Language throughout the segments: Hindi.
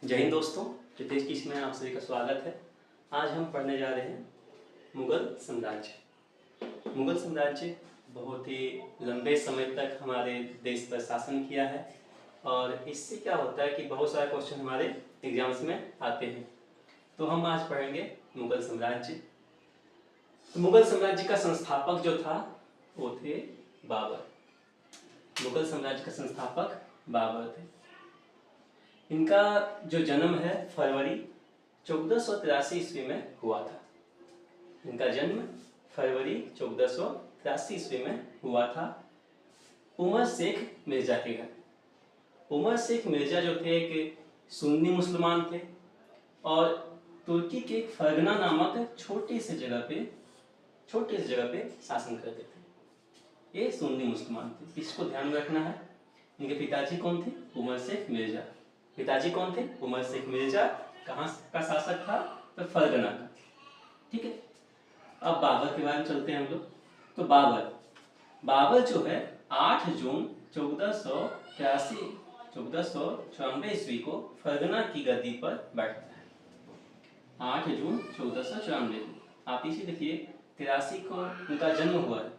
जय हिंद दोस्तों, रितेश किश में आप सभी का स्वागत है। आज हम पढ़ने जा रहे हैं मुगल साम्राज्य। मुगल साम्राज्य बहुत ही लंबे समय तक हमारे देश पर शासन किया है और इससे क्या होता है कि बहुत सारे क्वेश्चन हमारे एग्जाम्स में आते हैं। तो हम आज पढ़ेंगे मुगल साम्राज्य। तो मुगल साम्राज्य का संस्थापक जो था वो थे बाबर। मुगल साम्राज्य का संस्थापक बाबर थे। इनका जो जन्म है फरवरी 1483 ईस्वी में हुआ था। इनका जन्म फरवरी 1483 ईस्वी में हुआ था उमर शेख मिर्जा के घर। उमर शेख मिर्जा जो थे एक सुन्नी मुसलमान थे और तुर्की के फरगना नामक छोटे से जगह पे शासन करते थे। ये सुन्नी मुसलमान थे, इसको ध्यान में रखना है। इनके पिताजी कौन थे? उमर शेख मिर्जा। पिताजी कौन थे? उमर शेख मिर्जा। कहाँ का शासक था? तो फरगना का। ठीक है। अब बाबर के बारे में चलते हैं हम लोग। तो बाबर जो है 8 जून 1494 ईस्वी को फरगना की गद्दी पर बैठता है। 8 जून 1494 को। आप इसी देखिए 83 को इनका जन्म हुआ है,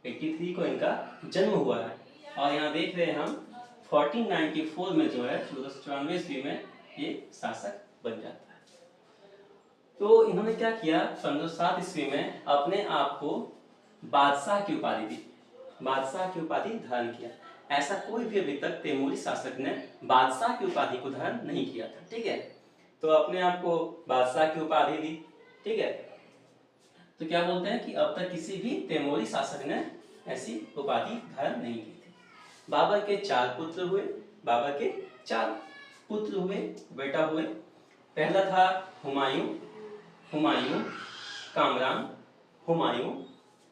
83 को इनका जन्म हुआ है और यहाँ देख रहे हैं हम 1494 में जो है 1494 ईस्वी में ये शासक बन जाता है। तो इन्होंने क्या किया? 1507 ईस्वी में अपने आप को बादशाह की उपाधि दी, बादशाह की उपाधि धारण किया। ऐसा कोई भी अभी तक तैमूरी शासक ने बादशाह की उपाधि को धारण नहीं किया था। ठीक है। तो अपने आप को बादशाह की उपाधि दी। ठीक है। तो क्या बोलते हैं कि अब तक किसी भी तैमूरी शासक ने ऐसी उपाधि धारण नहीं की थी। बाबर के 4 पुत्र हुए। बेटा हुए। पहला था हुमायूं,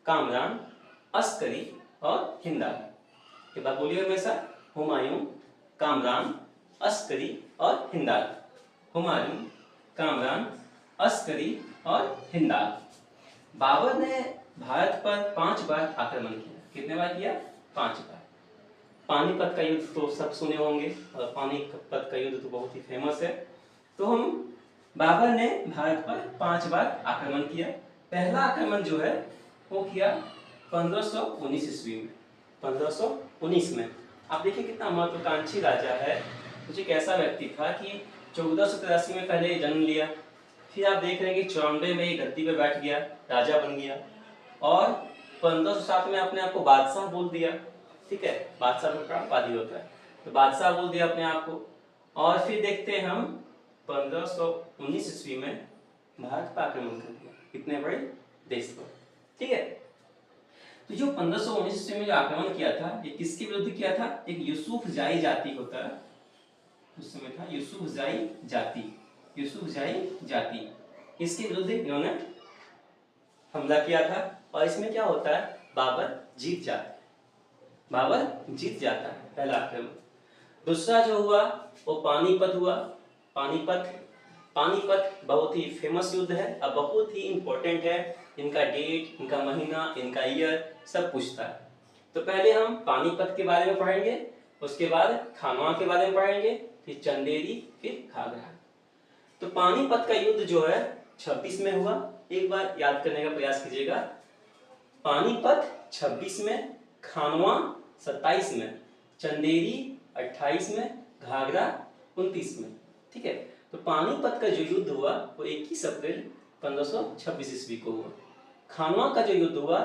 कामरान, अस्करी और हिंदाल। एक बार बोलिए हमेशा, हुमायूं, कामरान, अस्करी और हिंदाल। हुमायूं, कामरान, अस्करी और हिंदाल। बाबर ने भारत पर 5 बार आक्रमण किया। कितने बार किया? 5 बार। पानीपत का युद्ध तो सब सुने होंगे और पानीपत का युद्ध तो बहुत ही फेमस है। तो बाबर ने भारत पर 5 बार आक्रमण किया। पहला आक्रमण जो है वो किया 1519 ईस्वी में। 1519 में आप देखिए कितना महत्वाकांक्षी राजा है। कुछ एक ऐसा व्यक्ति था कि 1483 में पहले जन्म लिया, फिर आप देख रहे हैं कि 94 में ये गद्दी पे बैठ गया, राजा बन गया और 1507 में अपने आप को बादशाह बोल दिया। ठीक है। बादशाह का उपाधि होता है, तो बादशाह बोल दिया अपने आप को। और फिर देखते हैं हम 1519 ईस्वी में भारत पर आक्रमण कर दिया, इतने बड़े देश पर। ठीक है। तो जो 1519 ईस्वी में जो आक्रमण किया था ये किसके विरुद्ध किया था? एक यूसुफ जाई जाति होता है, उस समय था यूसुफ जाई जाति। इसके विरुद्ध इन्होंने हमला किया था और इसमें क्या होता है? बाबर जीत जाता है पहला आक्रमण। दूसरा जो हुआ वो पानीपत हुआ। पानीपत बहुत ही फेमस युद्ध है और बहुत ही इंपॉर्टेंट है। इनका डेट, इनका महीना, इनका ईयर सब पूछता है। तो पहले हम पानीपत के बारे में पढ़ेंगे, उसके बाद खानवा के बारे में पढ़ेंगे, फिर चंदेरी, फिर घाघरा। तो पानीपत का युद्ध जो है 26 में हुआ। एक बार याद करने का प्रयास कीजिएगा। पानीपत 26 में, खानवा 27 में, चंदेरी 28 में, घाघरा 29 में। ठीक है। तो पानीपत का जो युद्ध हुआ वो 21 अप्रैल 1526 ईस्वी को हुआ। खानवा का जो युद्ध हुआ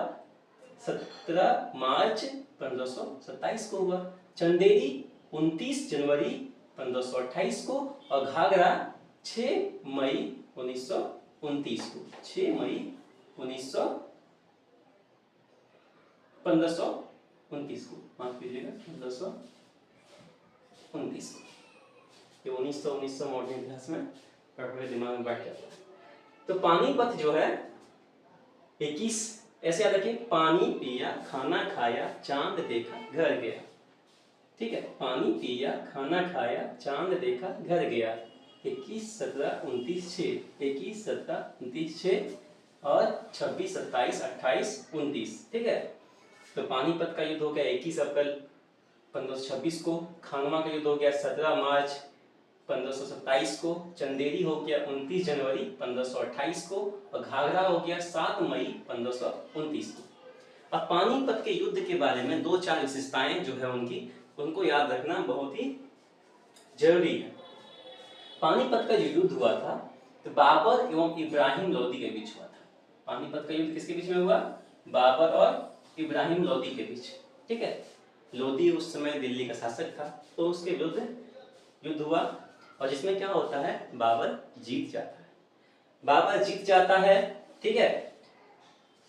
17 मार्च 1527 को हुआ। चंदेरी 29 जनवरी 1528 को और घाघरा 6 मई 1929 को। 6 मई 1529 को, माफ कीजिएगा 1529 को। ये 1900 मॉडर्न इतिहास में पढ़ दिमाग में बैठ जाता है। तो पानीपत जो है 21, ऐसे याद रखिए, पानी पिया, खाना खाया, चांद देखा, घर गया। ठीक है। पानी पिया, खाना खाया, चांद देखा, घर गया। 21, 17, 29, 6। 21, 17, 29, 6 और 26, 27, 28, 29। ठीक है। तो पानीपत का युद्ध हो गया 21 अप्रैल 1526 को। खानवा का युद्ध हो गया 17 मार्च 1527 को, चंदेरी हो गया 29 जनवरी 1528 को, और घाघरा हो गया 7 मई 1529 को। अब पानीपत के युद्ध के बारे में 2-4 विशेषताएं जो है उनको याद रखना बहुत ही जरूरी है। पानीपत का जो युद्ध हुआ था तो बाबर एवं इब्राहिम लोदी के बीच हुआ था। पानीपत का युद्ध किसके बीच में हुआ? बाबर और इब्राहिम लोदी के बीच। ठीक है, लोदी उस समय दिल्ली का शासक था, तो उसके विरुद्ध युद्ध हुआ, और जिसमें क्या होता है, बाबर जीत जाता है। बाबर जीत जाता है, ठीक है।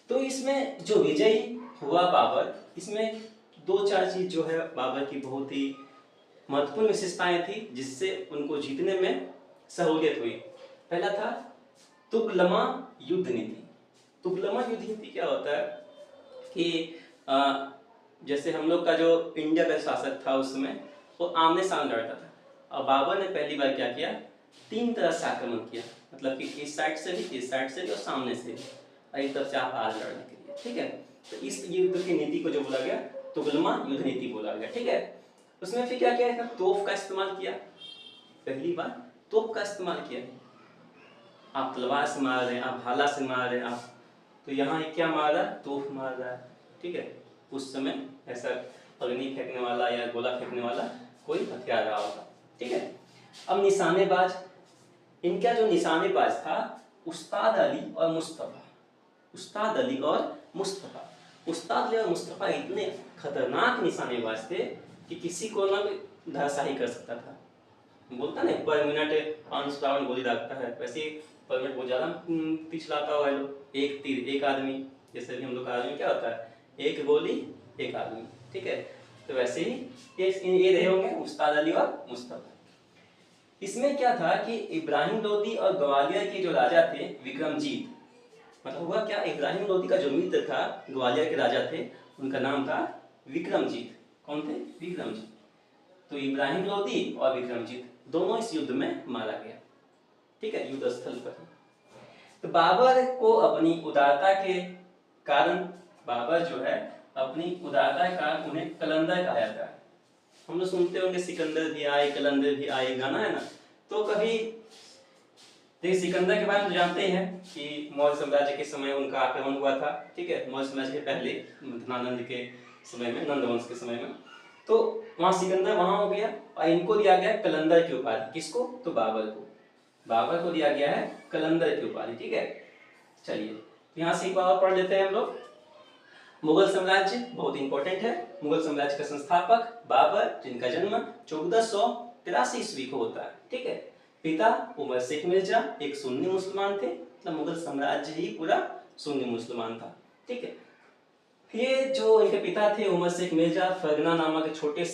तो इसमें जो विजयी हुआ बाबर, इसमें 2-4 चीज जो है बाबर की बहुत ही महत्वपूर्ण विशेषताएं थी जिससे उनको जीतने में सहूलियत हुई। पहला था तुगलमा युद्ध नीति। तुगलमा युद्ध नीति क्या होता है कि जैसे हम लोग का जो इंडिया का शासक था उस समय, वो आमने सामने लड़ता था, और बाबर ने पहली बार क्या किया, 3 तरह से आक्रमण किया, मतलब कि इस साइड से भी, इस साइड से भी और सामने से भी, और एक तरफ से आप आ लड़ने के लिए। ठीक है, तो इस युद्ध की नीति को जो बोला गया तुगलमा युद्ध नीति बोला गया। ठीक है, उसमें फिर क्या किया, तोप का इस्तेमाल किया। पहली बार तोप का इस्तेमाल किया। आप तलवार से मार रहे हैं, आप भाला से मार रहे हैं, आप तो यहाँ क्या मार रहा है, तोप मार रहा है। ठीक है, उस समय ऐसा अग्नि फेंकने वाला या गोला फेंकने वाला कोई हथियार रहा होगा। ठीक है, अब निशानेबाज, इनका जो निशानेबाज था उस्ताद अली और मुस्तफा। उस्ताद अली और मुस्तफा, उस्ताद अली और मुस्तफा इतने खतरनाक निशानेबाज थे कि किसी को ना धराशायी कर सकता था। बोलता नहीं पर मिनट 500 राउंड गोली दागता है, वैसे पर मिनट बहुत ज्यादा तीर चलाता हुआ है लोग। एक तीर एक आदमी, जैसे भी हम लोग का आदमी क्या होता है, एक गोली एक आदमी। ठीक है, तो वैसे ही ये रहे होंगे उस्ताद अली और मुस्तफा। इसमें क्या था कि इब्राहिम लोदी और ग्वालियर के जो राजा थे विक्रमजीत, मतलब हुआ क्या, इब्राहिम लोदी का जो मित्र था ग्वालियर के राजा थे, उनका नाम था विक्रमजीत। कौन थे? विक्रमजीत। तो इब्राहिम लोदी और विक्रमजीत दोनों इस युद्ध में मारा गया। ठीक है, युद्ध स्थल पर। तो बाबर को अपनी उदारता के कारण, बाबर जो है अपनी उदारता के कारण उन्हें कलंदर कहा जाता है। हम लोग सुनते होंगे सिकंदर भी आए कलंदर भी आए, गाना है ना। तो कभी देखिए सिकंदर के बारे में जानते हैं कि मौर्य साम्राज्य के समय उनका आक्रमण हुआ था। ठीक है, मौर्य साम्राज्य के पहले धनानंद के समय में, नंद वंश के समय में, तो वहां सिकंदर वहां हो गया, और इनको दिया गया कलंदर की उपाधि। किसको? तो बाबर को। बाबर को दिया गया है कलंदर की उपाधि। ठीक है, चलिए यहाँ से एक बार पढ़ लेते हैं हम लोग। मुगल साम्राज्य बहुत इंपॉर्टेंट है। मुगल साम्राज्य का संस्थापक बाबर, जिनका जन्म 1483 ईस्वी को होता है। ठीक है, पिता उमर शेख मिर्जा एक सुन्नी मुसलमान थे, मतलब मुगल साम्राज्य ही पूरा सुन्नी मुसलमान था। ठीक है, ये जो इनके पिता थे उमर शेख मिर्जा, फरगना नामक छोटे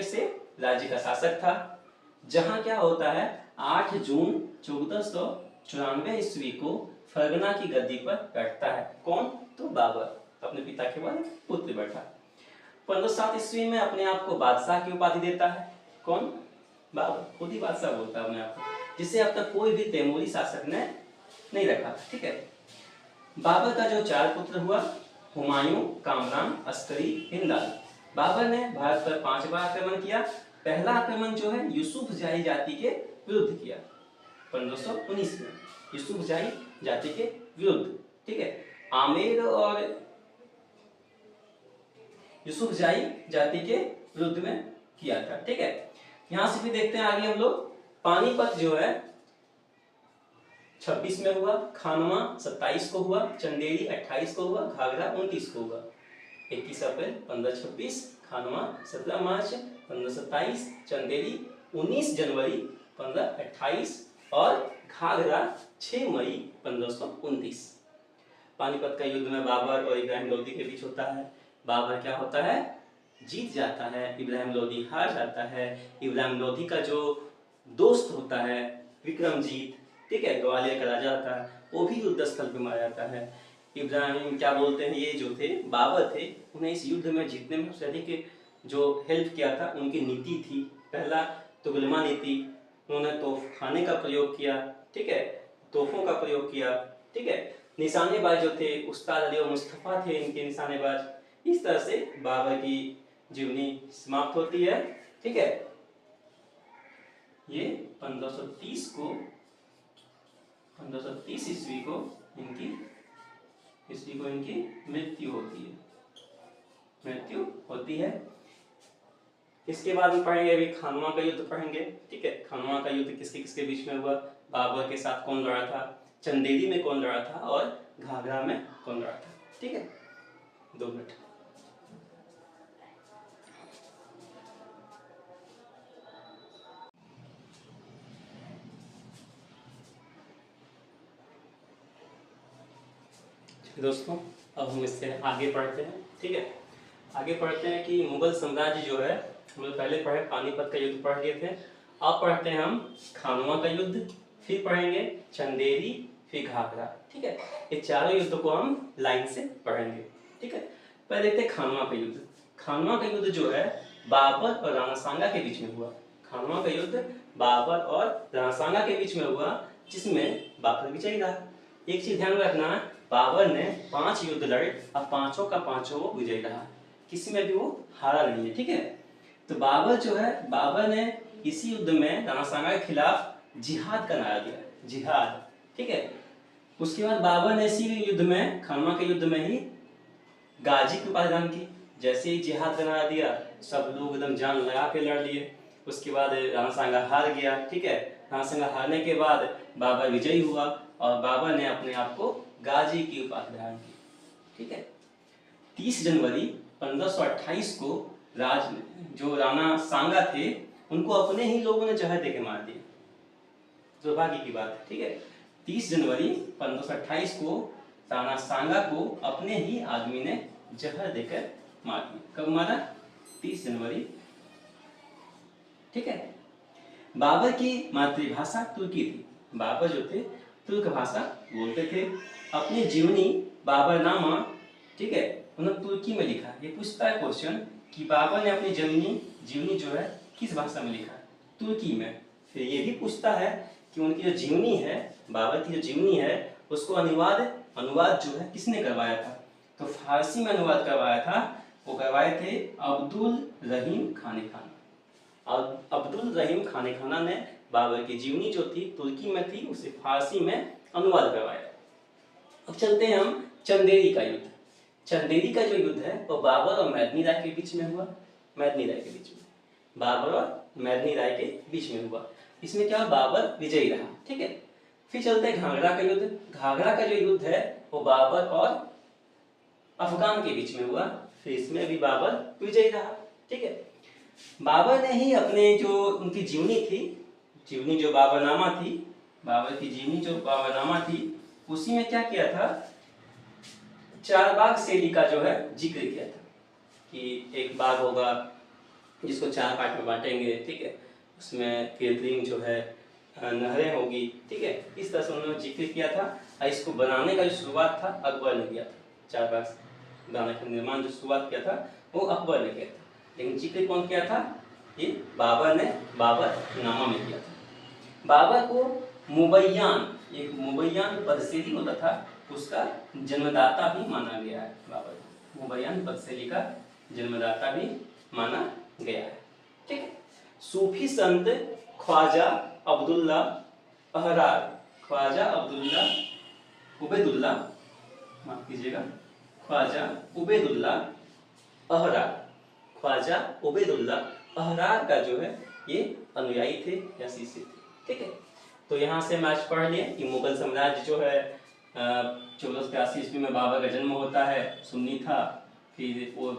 से राज्य का शासक था, जहां क्या होता है 8 जून 1494 ईस्वी को फरगना की गद्दी पर बैठता है। कौन? तो बाबर, अपने पिता के बाद पुत्र बैठा। 1507 ईस्वी में अपने आप को बादशाह की उपाधि देता है। कौन? बाबर, खुद ही बादशाह बोलता है अपने आप को, जिसे अब तक कोई भी तैमूरी शासक ने नहीं रखा। ठीक है, बाबर का जो 4 पुत्र हुआ, हुमायूं, कामरान, अस्करी, हिंदाल। बाबर ने भारत पर 5 बार आक्रमण किया। पहला आक्रमण जो है यूसुफ जाही जाति के विरुद्ध किया 1519 में, यूसुफ जाही जाति के विरुद्ध। ठीक है, आमेर और यूसुफ जाही जाति के विरुद्ध में किया था। ठीक है, यहां से भी देखते हैं आगे हम लोग। पानीपत जो है 26 में हुआ, खानवा 27 को हुआ, चंदेरी 28 को हुआ, घाघरा 29 को हुआ। 21 अप्रैल 1526, खानवा 17 मार्च 1527, चंदेरी 19 जनवरी 1528 और घाघरा 6 मई 1529। पानीपत का युद्ध में बाबर और इब्राहिम लोदी के बीच होता है। बाबर क्या होता है, जीत जाता है, इब्राहिम लोदी हार जाता है। इब्राहिम लोदी का जो दोस्त होता है विक्रमजीत, ठीक है, ग्वालियर का राजा था, वो भी युद्ध स्थल पे मारा जाता है। इब्राहिम क्या बोलते हैं, ये जो थे बाबर थे, उन्हें इस युद्ध में जीतने में सबसे अधिक जो हेल्प किया था उनकी नीति थी। पहला तुगलमा नीति, उन्होंने तोप खाने का प्रयोग किया। ठीक है, तोपों का प्रयोग किया। ठीक है, निशानेबाज जो थे उस्ताद अली और मुस्तफा थे इनके निशानेबाज। इस तरह से बाबर की जीवनी समाप्त होती है। ठीक है, 1530 ईस्वी को इनकी मृत्यु होती है। इसके बाद हम पढ़ेंगे अभी खानवा का युद्ध पढ़ेंगे। ठीक है, खानवा का युद्ध किसके किसके बीच में हुआ, बाबर के साथ कौन लड़ा था, चंदेरी में कौन लड़ा था और घाघरा में कौन लड़ा था। ठीक है, 2 मिनट। दोस्तों अब हम इससे आगे पढ़ते हैं। ठीक है, आगे पढ़ते हैं कि मुगल साम्राज्य जो है, हम लोग पहले पढ़े पानीपत का युद्ध पढ़ लिए थे। अब पढ़ते हैं हम खानवा का युद्ध, फिर पढ़ेंगे चंदेरी, फिर घाघरा। ठीक है, ये चारों युद्ध को हम लाइन से पढ़ेंगे। ठीक है, पहले देखते हैं खानवा का युद्ध। खानवा का युद्ध जो है बाबर और राणा सांगा के बीच में हुआ। खानवा का युद्ध बाबर और राणा सांगा के बीच में हुआ, जिसमें बाबर विजयी रहा। एक चीज ध्यान रखना, बाबर ने 5 युद्ध लड़े और पांचों का पांचों वो विजयी रहा, किसी में भी वो हारा नहीं है। ठीक है, तो बाबर ने इसी युद्ध में राणा सांगा के खिलाफ जिहाद का नारा दिया, जिहाद। ठीक है, उसके बाद बाबर ने इसी युद्ध में, खानवा के युद्ध में ही गाजी की उपाधि दान की। जैसे ही जिहाद का नारा दिया, सब लोग एकदम जान लगा के लड़ लिए। उसके बाद राणा सांगा हार गया। ठीक है, राणा सांगा हारने के बाद बाबर विजयी हुआ और बाबर ने अपने आप को गाजी की उपाधि धारण की। ठीक है, 30 जनवरी 1528 को जो राणा सांगा थे, उनको अपने ही लोगों ने जहर देके मार दिया। दुर्भाग्य की बात है। ठीक है, 30 जनवरी 1528 को राणा सांगा को अपने ही आदमी ने जहर देकर मार दिया। कब मारा? 30 जनवरी। ठीक है, बाबर की मातृभाषा तुर्की थी। बाबर जो थे तुर्क भाषा बोलते थे। अपनी जीवनी बाबरनामा, ठीक है, उन्होंने तुर्की में लिखा। ये पूछता है क्वेश्चन कि बाबर ने अपनी जीवनी जो है किस भाषा में लिखा? तुर्की में। फिर ये भी पूछता है कि उनकी जो जीवनी है, बाबर की जो जीवनी है, उसको अनुवाद जो है किसने करवाया था? तो फारसी में अनुवाद करवाया था, वो करवाए थे अब्दुल रहीम खाने खाना। और अब्दुल रहीम खाने खाना ने बाबर की जीवनी जो थी तुर्की में थी, उसे फारसी में अनुवाद करवाया। अब चलते हैं हम चंदेरी का युद्ध। चंदेरी का जो युद्ध है वो बाबर और मैदनी राय के बीच में हुआ। बाबर और मैदनी राय के बीच में हुआ। इसमें क्या, बाबर विजयी रहा। ठीक है, फिर चलते हैं घाघरा का युद्ध। घाघरा का जो युद्ध है वो बाबर और अफगान के बीच में हुआ। फिर इसमें भी बाबर विजयी रहा। ठीक है, बाबर ने ही अपने जो उनकी जीवनी जो बाबरनामा थी, बाबर की जीवनी जो बाबरनामा थी, उसी में क्या किया था, चार शैली का जो है जिक्र किया था कि एक बाग होगा जिसको 4 पार्ट में बांटेंगे। ठीक है, उसमें कृत्रिम जो है नहरें होगी। ठीक है, इस तरह से उन्होंने जिक्र किया था। और इसको बनाने का जो शुरुआत था अकबर ने किया था। 4 बाग बनाने का निर्माण जो शुरुआत किया था वो अकबर ने किया था, लेकिन जिक्र कौन किया था? ये बाबर ने बाबरनामा में किया था। बाबर को मुबैयान पदशैली होता था, उसका जन्मदाता भी माना गया है। बाबर को मुबैयान पदशैली का जन्मदाता भी माना गया है। ठीक है, सूफी संत ख्वाजा अब्दुल्ला अहरार का जो है ये अनुयायी थे या शिष्य थे। ठीक है, तो यहाँ से हम आज पढ़ लिए कि मुगल साम्राज्य जो है 1483 ईस्वी में बाबर का जन्म होता है, सुन्नी था। फिर वो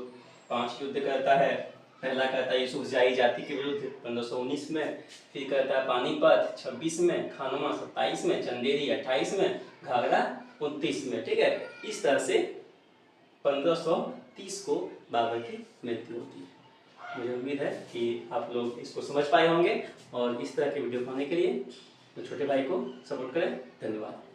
5 युद्ध करता है। पहला करता है यूसुफजाई जाति के विरुद्ध 1519 में, फिर करता है पानीपत 26 में, खानवा 27 में, चंदेरी 28 में, घाघरा 29 में। ठीक है, इस तरह से 1530 को बाबर की मृत्यु होती है। मुझे उम्मीद है कि आप लोग इसको समझ पाए होंगे और इस तरह के वीडियो पाने के लिए तो छोटे भाई को सपोर्ट करें। धन्यवाद।